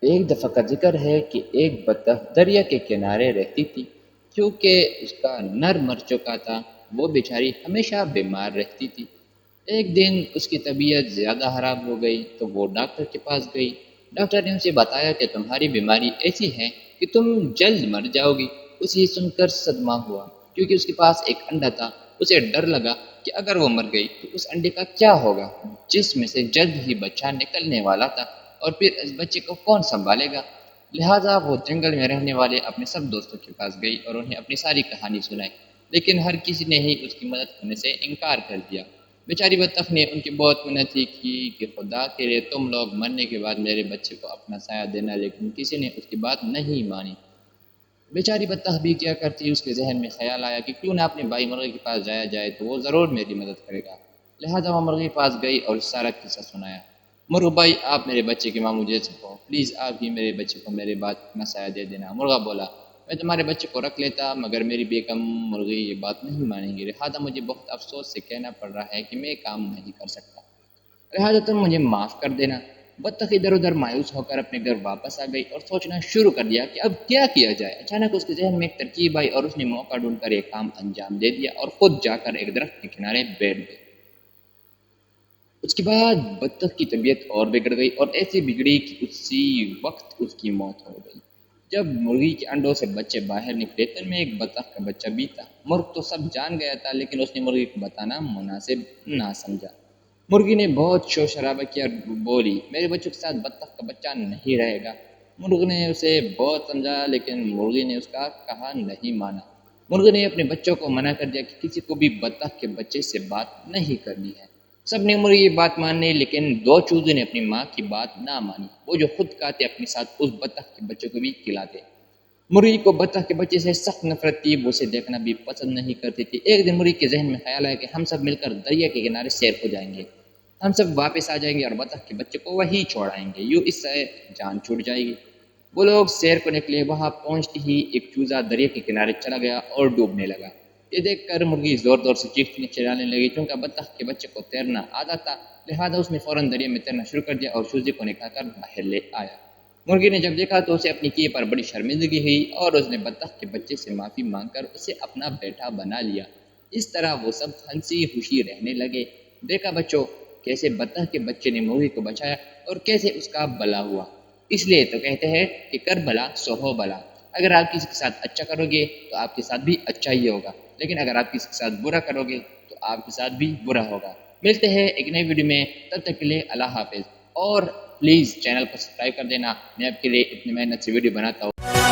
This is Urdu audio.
ایک دفعہ کا ذکر ہے کہ ایک بطخ دریا کے کنارے رہتی تھی۔ کیونکہ اس کا نر مر چکا تھا، وہ بیچاری ہمیشہ بیمار رہتی تھی۔ ایک دن اس کی طبیعت زیادہ خراب ہو گئی تو وہ ڈاکٹر کے پاس گئی۔ ڈاکٹر نے اسے بتایا کہ تمہاری بیماری ایسی ہے کہ تم جلد مر جاؤ گی۔ اسے یہ سن کر صدمہ ہوا، کیونکہ اس کے پاس ایک انڈا تھا۔ اسے ڈر لگا کہ اگر وہ مر گئی تو اس انڈے کا کیا ہوگا، جس میں سے جلد ہی بچہ نکلنے والا تھا، اور پھر اس بچے کو کون سنبھالے گا۔ لہٰذا وہ جنگل میں رہنے والے اپنے سب دوستوں کے پاس گئی اور انہیں اپنی ساری کہانی سنائی، لیکن ہر کسی نے ہی اس کی مدد کرنے سے انکار کر دیا۔ بیچاری بطخ نے ان کی بہت منتیں کی کہ خدا کے لیے تم لوگ مرنے کے بعد میرے بچے کو اپنا سایہ دینا، لیکن کسی نے اس کی بات نہیں مانی۔ بیچاری بطخ بھی کیا کرتی، اس کے ذہن میں خیال آیا کہ کیوں نہ اپنے بھائی مرغے کے پاس جایا جائے تو وہ ضرور میری مدد کرے گا۔ لہٰذا وہ مرغے کے پاس گئی اور سارا قصہ سنایا۔ مرغ بھائی، آپ میرے بچے کی ماں مجھے سکھو، پلیز آپ ہی میرے بچے کو میرے بات اپنا سایہ دے دینا۔ مرغا بولا، میں تمہارے بچے کو رکھ لیتا مگر میری بیگم مرغی یہ بات نہیں مانیں گی، لہٰذا مجھے بہت افسوس سے کہنا پڑ رہا ہے کہ میں کام نہیں کر سکتا، لہٰذا تم مجھے معاف کر دینا۔ بطخ ادھر ادھر مایوس ہو کر اپنے گھر واپس آ گئی اور سوچنا شروع کر دیا کہ اب کیا جائے۔ اچانک اس کے ذہن میں ایک ترکیب آئی اور اس نے موقع ڈھونڈ کر یہ کام انجام دے دیا اور خود جا کر ایک درخت کے کنارے بیٹھ گئی۔ اس کے بعد بطخ کی طبیعت اور بگڑ گئی اور ایسی بگڑی کہ اسی وقت اس کی موت ہو گئی۔ جب مرغی کے انڈوں سے بچے باہر نکلے تو ان میں ایک بطخ کا بچہ بھی تھا۔ مرغ تو سب جان گیا تھا، لیکن اس نے مرغی کو بتانا مناسب نہ سمجھا۔ مرغی نے بہت شور شرابہ کیا اور بولی، میرے بچوں کے ساتھ بطخ کا بچہ نہیں رہے گا۔ مرغ نے اسے بہت سمجھا، لیکن مرغی نے اس کا کہا نہیں مانا۔ مرغی نے اپنے بچوں کو منع کر دیا کہ کسی کو بھی بطخ کے بچے سے بات نہیں کرنی ہے۔ سب نے مرغی کی بات مانی، لیکن دو چوزے نے اپنی ماں کی بات نہ مانی۔ وہ جو خود کھاتے اپنے ساتھ اس بطخ کے بچوں کو بھی کھلاتے۔ مرغی کو بطخ کے بچے سے سخت نفرت تھی، وہ اسے دیکھنا بھی پسند نہیں کرتی تھی۔ ایک دن مرغی کے ذہن میں خیال آیا کہ ہم سب مل کر دریا کے کنارے سیر کو جائیں گے، ہم سب واپس آ جائیں گے اور بطخ کے بچے کو وہی چھوڑائیں گے، یوں اس سے جان چھوٹ جائے گی۔ وہ لوگ سیر کو نکلے، وہاں پہنچتے ہی ایک چوزا دریا کے کنارے چلا گیا اور ڈوبنے لگا۔ یہ دیکھ کر مرغی زور زور سے چیخنے چلانے لگی، کیونکہ بطخ کے بچے کو تیرنا آتا تھا، لہٰذا اس نے فوراً دریا میں تیرنا شروع کر دیا اور چوزے کو نکال کر باہر لے آیا۔ مرغی نے جب دیکھا تو اسے اپنی کیے پر بڑی شرمندگی ہوئی اور اس نے بطخ کے بچے سے معافی مانگ کر اسے اپنا بیٹا بنا لیا۔ اس طرح وہ سب ہنسی خوشی رہنے لگے۔ دیکھا بچوں، کیسے بطخ کے بچے نے مرغی کو بچایا اور کیسے اس کا بھلا ہوا۔ اس لیے تو کہتے ہیں کہ کر بھلا سو ہو بھلا۔ اگر آپ کسی کے ساتھ اچھا کرو گے تو آپ کے ساتھ بھی اچھا ہی ہوگا، لیکن اگر آپ کسی کے ساتھ برا کرو گے تو آپ کے ساتھ بھی برا ہوگا۔ ملتے ہیں ایک نئی ویڈیو میں، تب تک کے لیے اللہ حافظ، اور پلیز چینل کو سبسکرائب کر دینا، میں آپ کے لیے اتنی محنت سے ویڈیو بناتا ہوں۔